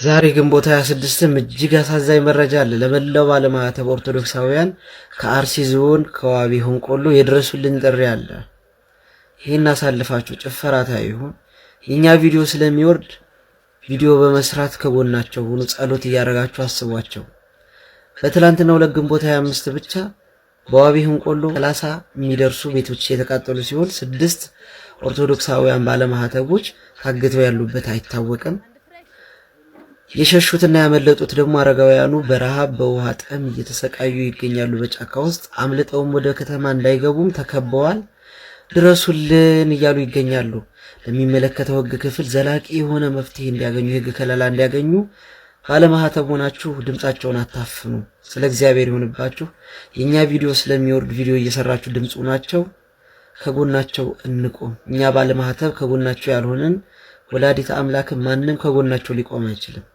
ዛሬ ግንቦት 26ም እጅግ አሳዛኝ መረጃ አለ። ለመላው ባለማዕተብ ኦርቶዶክሳውያን ከአርሲ ዞን ከዋቢ ሆንቆሎ የድረሱልን ጥሪ አለ። ይህን አሳልፋችሁ ጭፈራ ታይሁን። የኛ ቪዲዮ ስለሚወርድ ቪዲዮ በመስራት ከጎናቸው ሁኑ። ጸሎት እያደረጋችሁ አስቧቸው። በትላንትናው ዕለት ግንቦት 25 ብቻ በዋቢ ሆንቆሎ 30 የሚደርሱ ቤቶች የተቃጠሉ ሲሆን 6 ኦርቶዶክሳውያን ባለማዕተቦች ታግተው ያሉበት አይታወቅም። የሸሹትና ያመለጡት ደግሞ አረጋውያኑ በረሃብ በውሃ ጥም እየተሰቃዩ ይገኛሉ። በጫካ ውስጥ አምልጠውም ወደ ከተማ እንዳይገቡም ተከበዋል። ድረሱልን እያሉ ይገኛሉ። ለሚመለከተው ሕግ ክፍል ዘላቂ የሆነ መፍትሄ እንዲያገኙ የሕግ ከለላ እንዲያገኙ ባለማዕተብ ሆናችሁ ድምጻቸውን አታፍኑ። ስለ እግዚአብሔር ይሁንባችሁ። የኛ ቪዲዮ ስለሚወርድ ቪዲዮ እየሰራችሁ ድምጹ ናቸው። ከጎናቸው እንቆም። እኛ ባለማዕተብ ከጎናቸው ያልሆንን ወላዲተ አምላክ ማንም ከጎናቸው ሊቆም አይችልም።